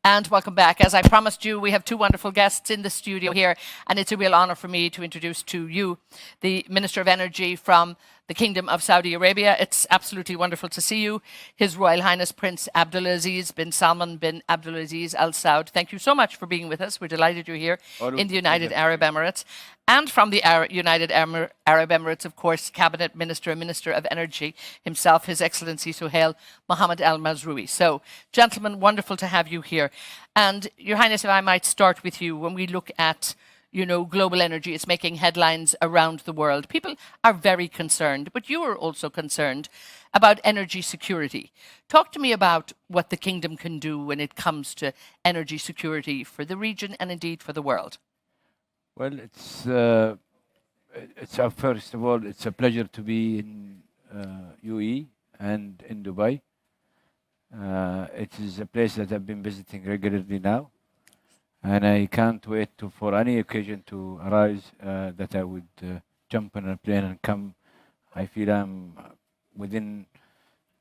And welcome back. As I promised you, we have two wonderful guests in the studio here, and it's a real honor for me to introduce to you the Minister of Energy from the Kingdom of Saudi Arabia. It's absolutely wonderful to see you. His Royal Highness Prince Abdulaziz bin Salman bin Abdulaziz Al-Saud. Thank you so much for being with us. We're delighted you're here in the United Arab Emirates. And from the United Arab Emirates, of course, Cabinet Minister and Minister of Energy himself, His Excellency Suhail, Mohamed Al-Mazrouei. So, gentlemen, wonderful to have you here. And, Your Highness, if I might start with you, when we look at, global energy, it's making headlines around the world. People are very concerned, but you are also concerned about energy security. Talk to me about what the Kingdom can do when it comes to energy security for the region and indeed for the world. Well, first of all, it's a pleasure to be in UAE and in Dubai. It is a place that I've been visiting regularly now, and I can't wait for any occasion to arise that I would jump on a plane and come. I feel I'm within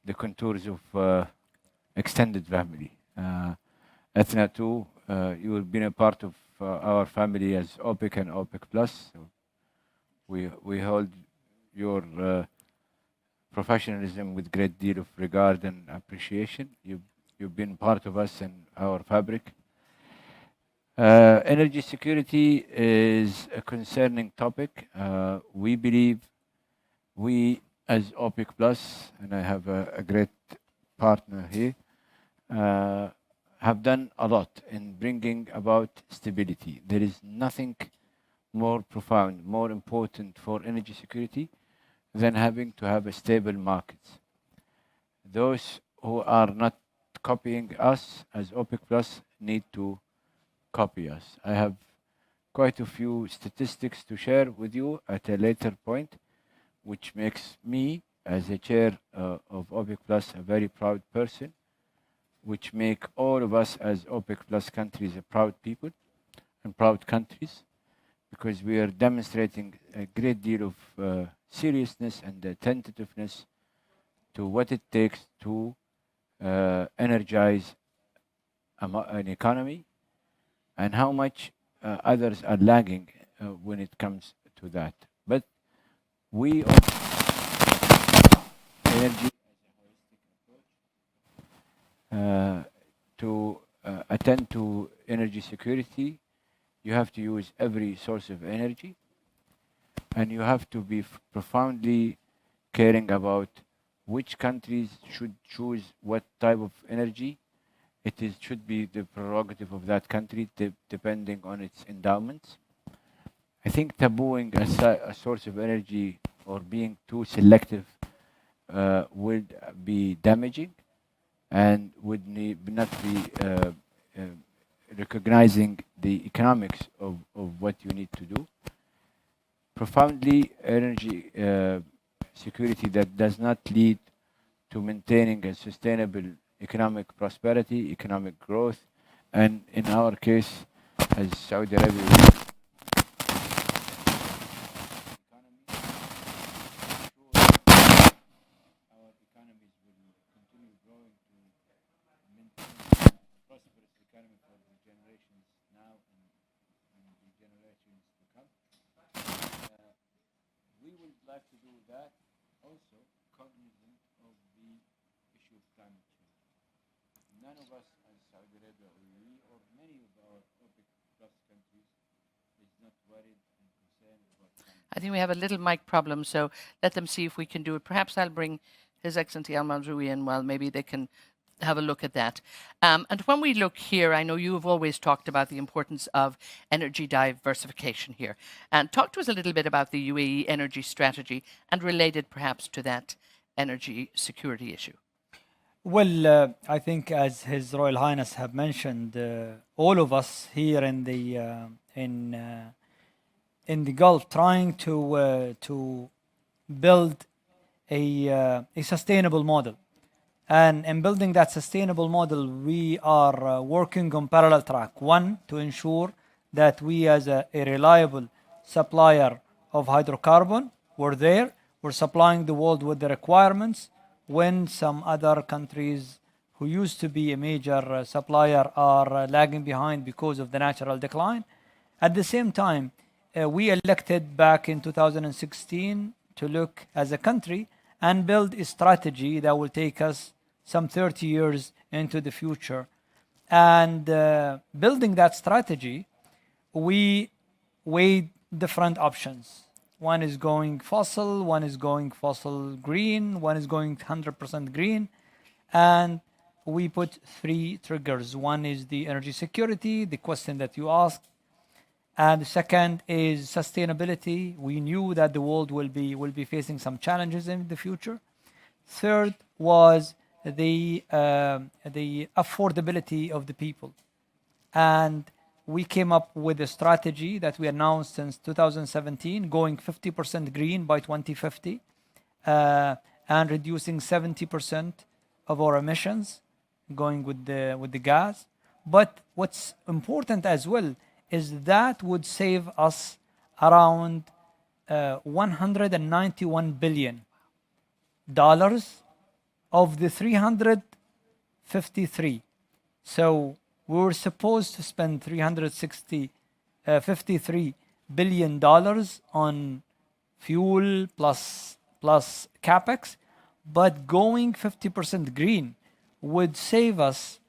the contours of extended family. Eithne too, you have been a part of our family as OPEC and OPEC Plus. So we hold your professionalism with great deal of regard and appreciation. You've been part of us and our fabric. Energy security is a concerning topic. We believe we as OPEC Plus, and I have a great partner here, have done a lot in bringing about stability. There is nothing more profound, more important for energy security than having to have a stable market. Those who are not copying us as OPEC Plus need to copy us. I have quite a few statistics to share with you at a later point, which makes me, as a chair of OPEC Plus, a very proud person, which make all of us as OPEC Plus countries a proud people and proud countries, because we are demonstrating a great deal of seriousness and attentiveness to what it takes to energize an economy, and how much others are lagging when it comes to that. But we also energy to attend to energy security, you have to use every source of energy, and you have to be profoundly caring about which countries should choose what type of energy. Should be the prerogative of that country, depending on its endowments. I think tabooing a source of energy or being too selective would be damaging, and would not be recognizing the economics of what you need to do. Profoundly energy security that does not lead to maintaining a sustainable economic prosperity, economic growth, and in our case, as Saudi Arabia, like to do that, also cognizant of the issue of climate change. None of us as Saudi Arabia or UAE or many of our OPEC Plus countries is not worried and concerned about climate change. I think we have a little mic problem, so let them see if we can do it. Perhaps I'll bring His Excellency Al-Mazrouei in, well, maybe they can have a look at that. And when we look here, I know you have always talked about the importance of energy diversification here. And talk to us a little bit about the UAE Energy Strategy and related perhaps to that energy security issue. Well, I think as His Royal Highness have mentioned, all of us here in the Gulf trying to build a sustainable model. And in building that sustainable model, we are working on parallel track. One, to ensure that we as a reliable supplier of hydrocarbon, we're supplying the world with the requirements when some other countries who used to be a major supplier, are lagging behind because of the natural decline. At the same time, we elected back in 2016 to look as a country and build a strategy that will take us some 30 years into the future. And building that strategy, we weighed different options. One is going fossil, one is going fossil green, one is going 100% green. And we put three triggers. One is the energy security, the question that you asked. And the second is sustainability. We knew that the world will be facing some challenges in the future. Third was the affordability of the people. And we came up with a strategy that we announced since 2017, going 50% green by 2050, and reducing 70% of our emissions, going with the gas. But what's important as well is that would save us around $191 billion of the 353. So we were supposed to spend $53 billion on fuel plus capex, but going 50% green would save us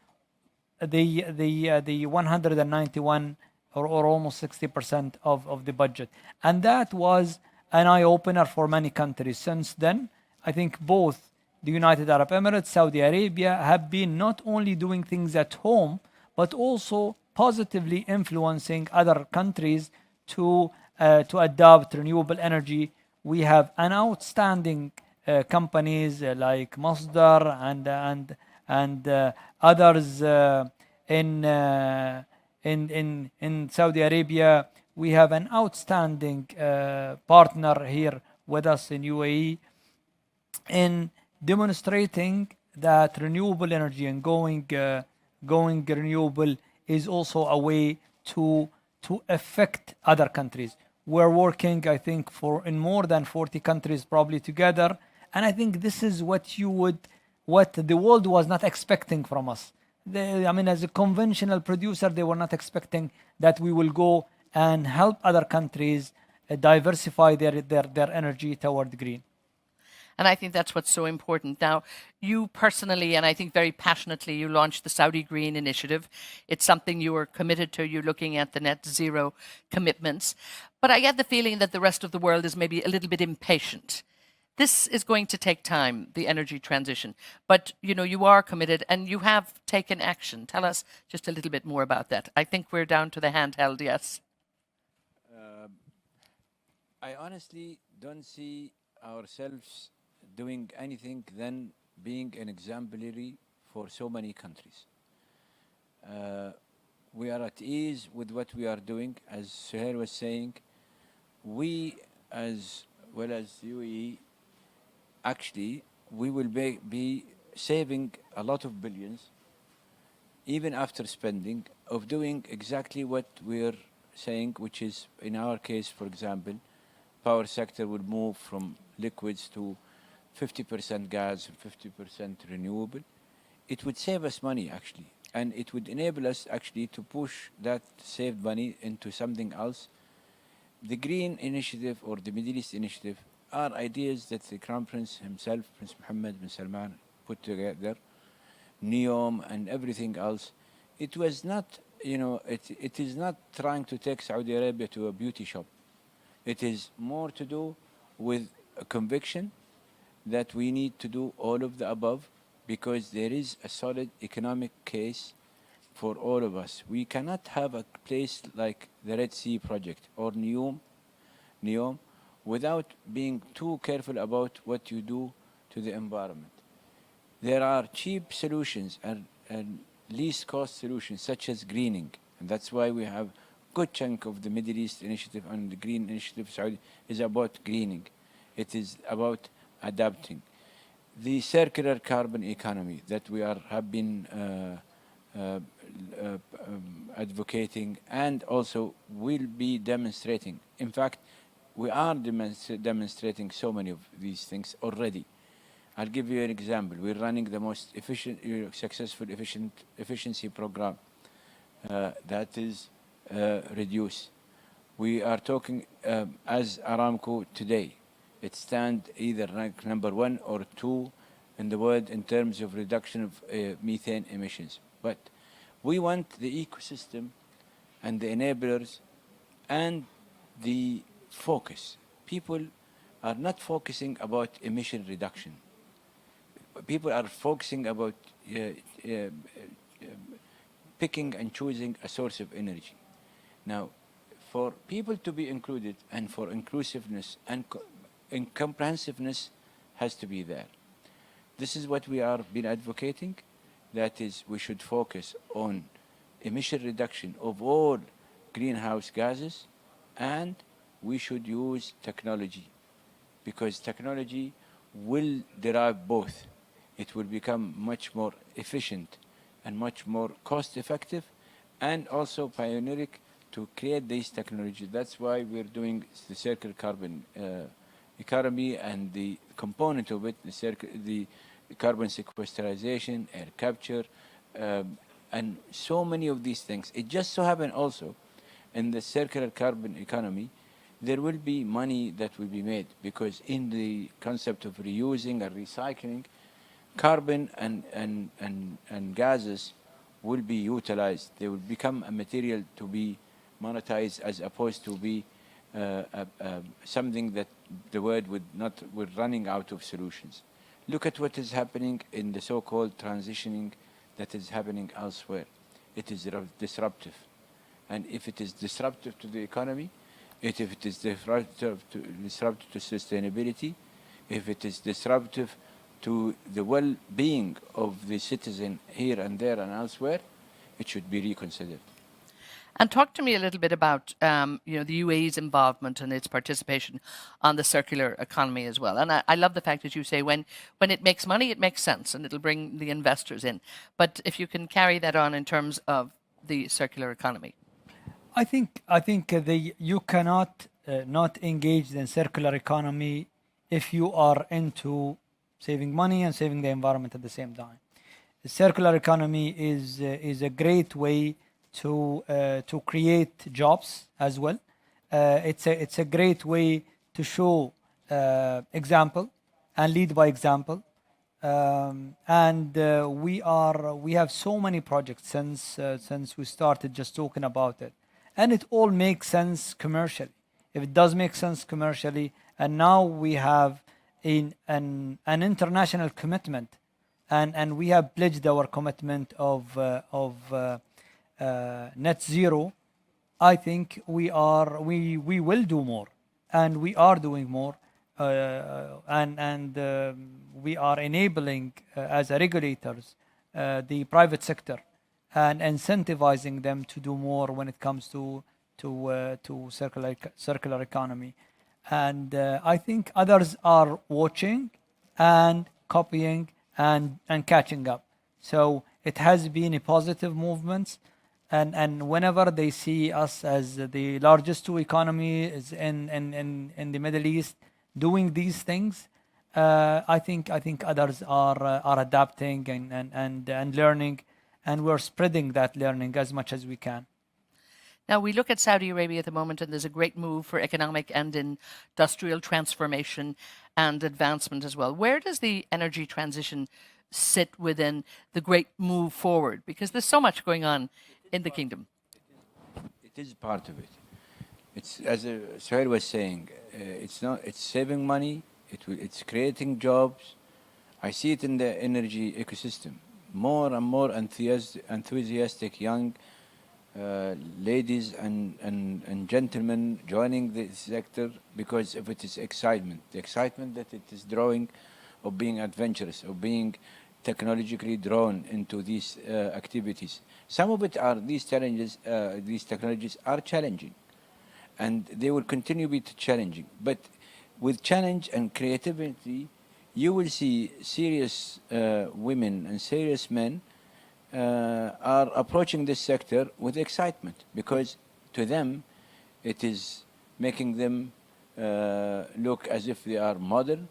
the 191 or almost 60% of the budget. And that was an eye-opener for many countries. Since then, I think both the United Arab Emirates, Saudi Arabia have been not only doing things at home, but also positively influencing other countries to adopt renewable energy. We have an outstanding companies like Masdar and others in Saudi Arabia. We have an outstanding partner here with us in UAE in demonstrating that renewable energy and going renewable is also a way to affect other countries. We're working, I think, in more than 40 countries probably together, and I think this is what the world was not expecting from us. As a conventional producer, they were not expecting that we will go and help other countries diversify their energy toward green. And I think that's what's so important. Now, you personally, and I think very passionately, you launched the Saudi Green Initiative. It's something you were committed to. You're looking at the net zero commitments. But I get the feeling that the rest of the world is maybe a little bit impatient. This is going to take time, the energy transition. But, you are committed and you have taken action. Tell us just a little bit more about that. I think we're down to the handheld, yes. I honestly don't see ourselves doing anything than being an exemplary for so many countries. We are at ease with what we are doing. As Suhail was saying, we as well as UAE, actually, we will be saving a lot of billions, even after spending, of doing exactly what we're saying, which is, in our case, for example, power sector would move from liquids to 50% gas and 50% renewable. It would save us money, actually, and it would enable us actually to push that saved money into something else. The Green Initiative or the Middle East Initiative are ideas that the Crown Prince himself, Prince Mohamed bin Salman, put together, NEOM and everything else. It was not, it is not trying to take Saudi Arabia to a beauty shop. It is more to do with a conviction that we need to do all of the above because there is a solid economic case for all of us. We cannot have a place like the Red Sea project or NEOM without being too careful about what you do to the environment. There are cheap solutions and least cost solutions such as greening, and that's why we have a good chunk of the Middle East Initiative and the Green Initiative Saudi is about greening. It is about adapting. The circular carbon economy that we have been advocating and also will be demonstrating. In fact, we are demonstrating so many of these things already. I'll give you an example. We're running the most efficient, successful efficiency program that is reduce. We are talking as Aramco today. It stands either rank number 1 or 2 in the world in terms of reduction of methane emissions. But we want the ecosystem and the enablers and the focus. People are not focusing about emission reduction. People are focusing about picking and choosing a source of energy. Now, for people to be included and for inclusiveness and comprehensiveness has to be there. This is what we are been advocating. That is, we should focus on emission reduction of all greenhouse gases, and we should use technology, because technology will derive both. It will become much more efficient and much more cost effective, and also pioneering to create these technologies. That's why we're doing the circular carbon economy, and the component of it, the carbon sequestration, air capture, and so many of these things. It just so happens also in the circular carbon economy, there will be money that will be made, because in the concept of reusing and recycling, carbon and gases will be utilized. They will become a material to be monetized, as opposed to be something that the world we're running out of solutions. Look at what is happening in the so-called transitioning that is happening elsewhere. It is disruptive. And if it is disruptive to the economy, if it is disruptive to sustainability, if it is disruptive to the well-being of the citizen here and there and elsewhere, it should be reconsidered. And talk to me a little bit about the UAE's involvement and its participation on the circular economy as well. And I love the fact that you say when it makes money, it makes sense and it'll bring the investors in. But if you can carry that on in terms of the circular economy. I think you cannot not engage in circular economy if you are into saving money and saving the environment at the same time. The circular economy is a great way to create jobs as well. It's a great way to show example and lead by example. We have so many projects since we started just talking about it, and it all makes sense commercially. If it does make sense commercially, and now we have an international commitment, and we have pledged our commitment of net zero. I think we will do more, and we are doing more, and we are enabling as a regulators the private sector and incentivizing them to do more when it comes to circular economy. And I think others are watching and copying and catching up. So it has been a positive movement. And whenever they see us as the largest two economies in the Middle East doing these things, I think others are adapting and learning, and we're spreading that learning as much as we can. Now, we look at Saudi Arabia at the moment, and there's a great move for economic and industrial transformation and advancement as well. Where does the energy transition sit within the great move forward? Because there's so much going on in the kingdom. It is part of it. It's, as Suhail was saying, it's saving money, it's creating jobs. I see it in the energy ecosystem. More and more enthusiastic young ladies and gentlemen joining this sector because of its excitement. The excitement that it is drawing of being adventurous, of being technologically drawn into these activities. Some of it are these challenges, these technologies are challenging, and they will continue to be challenging. But with challenge and creativity, you will see serious women and serious men are approaching this sector with excitement, because to them it is making them look as if they are modern,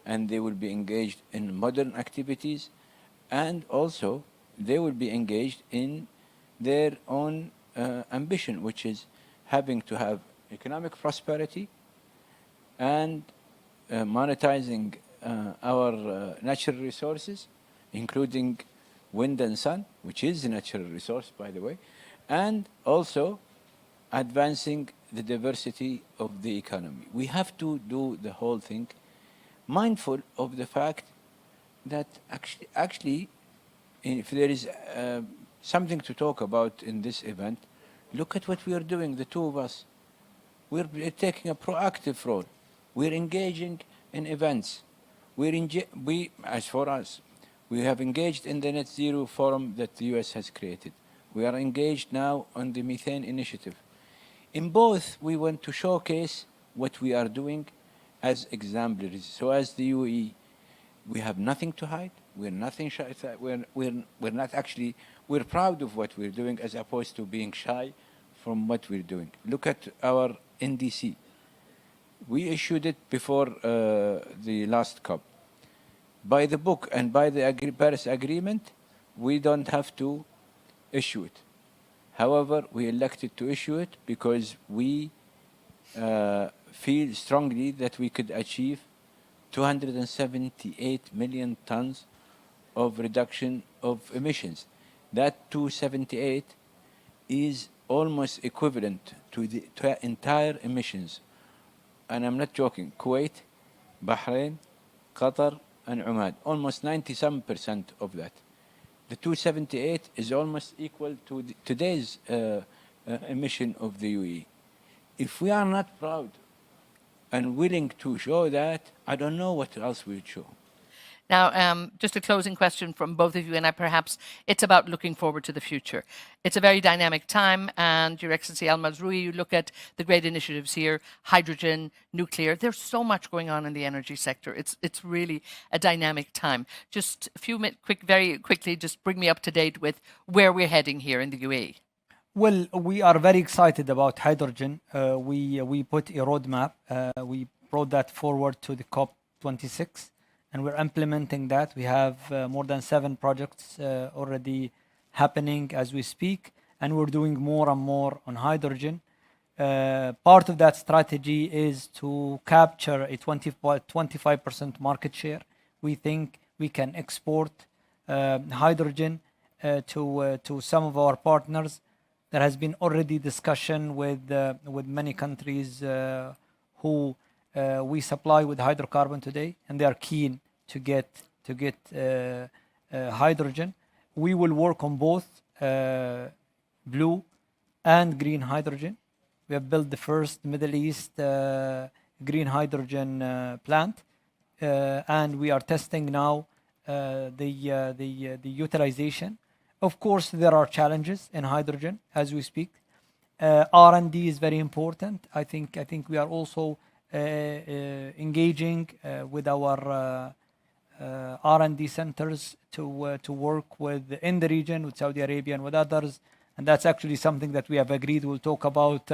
and they will be engaged in modern activities, and also they will be engaged in their own ambition, which is having to have economic prosperity and monetizing our natural resources, including wind and sun, which is a natural resource, by the way, and also advancing the diversity of the economy. We have to do the whole thing mindful of the fact that actually if there is something to talk about in this event, look at what we are doing, the two of us. We're taking a proactive role. We're engaging in events. As for us, we have engaged in the Net Zero Forum that the US has created. We are engaged now on the methane initiative. In both, we want to showcase what we are doing as exemplaries. So as the UAE, we have nothing to hide. We're nothing shy. We're not actually, we're proud of what we're doing as opposed to being shy from what we're doing. Look at our NDC. We issued it before the last COP. By the book and by the Paris Agreement, we don't have to issue it. However, we elected to issue it because we feel strongly that we could achieve 278 million tons of reduction of emissions. That 278 is almost equivalent to the entire emissions. And I'm not joking, Kuwait, Bahrain, Qatar, and Oman, almost 97% of that. The 278 is almost equal to today's emission of the UAE. If we are not proud and willing to show that, I don't know what else we'll show. Now, just a closing question from both of you, and perhaps it's about looking forward to the future. It's a very dynamic time, and Your Excellency Al-Mazrouei, you look at the great initiatives here, hydrogen, nuclear. There's so much going on in the energy sector. It's really a dynamic time. Just a few minutes, very quickly, just bring me up to date with where we're heading here in the UAE. Well, we are very excited about hydrogen. We put a roadmap. We brought that forward to the COP26. And we're implementing that. We have more than 7 projects already happening as we speak, and we're doing more and more on hydrogen. Part of that strategy is to capture a 25% market share. We think we can export hydrogen to some of our partners. There has been already discussion with many countries who we supply with hydrocarbon today, and they are keen to get hydrogen. We will work on both blue and green hydrogen. We have built the first Middle East green hydrogen plant, and we are testing now the utilization. Of course, there are challenges in hydrogen as we speak. R&D is very important. I think we are also engaging with our R&D centers to work with in the region, with Saudi Arabia and with others. And that's actually something that we have agreed we'll talk about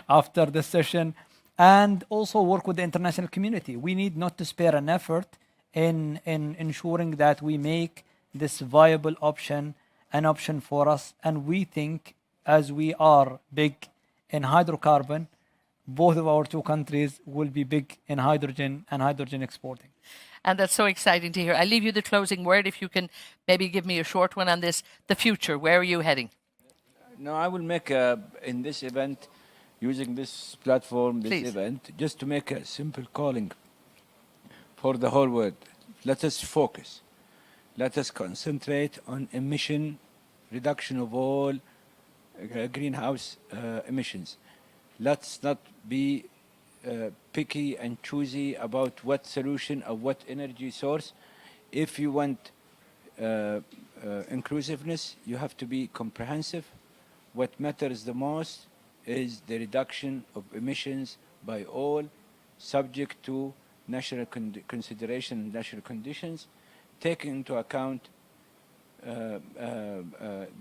after the session. And also work with the international community. We need not to spare an effort in ensuring that we make this viable option an option for us. And we think, as we are big in hydrocarbon, both of our two countries will be big in hydrogen and hydrogen exporting. And that's so exciting to hear. I leave you the closing word. If you can maybe give me a short one on this, the future, where are you heading? No, I will make in this event, using this platform, this event, just to make a simple calling for the whole world. Let us focus. Let us concentrate on emission reduction of all greenhouse emissions. Let's not be picky and choosy about what solution or what energy source. If you want inclusiveness, you have to be comprehensive. What matters the most is the reduction of emissions by all, subject to national consideration and national conditions, taking into account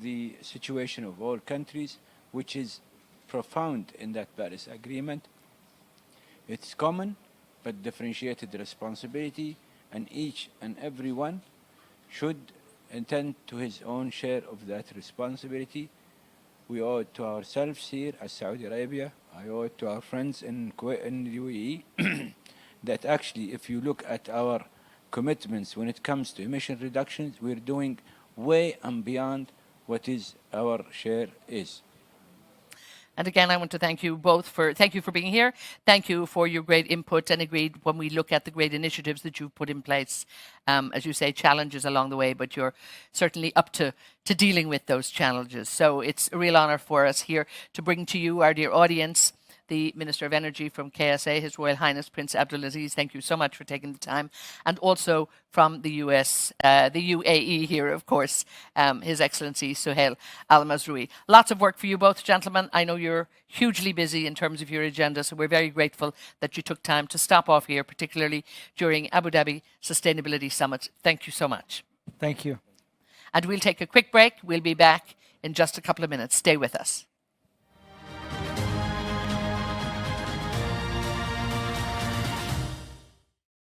the situation of all countries, which is profound in that Paris Agreement. It's common, but differentiated responsibility. and each and every one should attend to his own share of that responsibility. We owe it to ourselves here as Saudi Arabia. I owe it to our friends in the UAE that actually, if you look at our commitments when it comes to emission reductions, we're doing way and beyond what is our share is. And again, I want to thank you both thank you for being here. Thank you for your great input, and agreed when we look at the great initiatives that you've put in place. As you say, challenges along the way, but you're certainly up to dealing with those challenges. So it's a real honor for us here to bring to you, our dear audience, the Minister of Energy from KSA, His Royal Highness Prince Abdulaziz. Thank you so much for taking the time. And also from the US, the UAE here, of course, His Excellency Suhail Al-Mazrouei. Lots of work for you both, gentlemen. I know you're hugely busy in terms of your agenda, so we're very grateful that you took time to stop off here, particularly during Abu Dhabi Sustainability Summit. Thank you so much. Thank you. And we'll take a quick break. We'll be back in just a couple of minutes. Stay with us.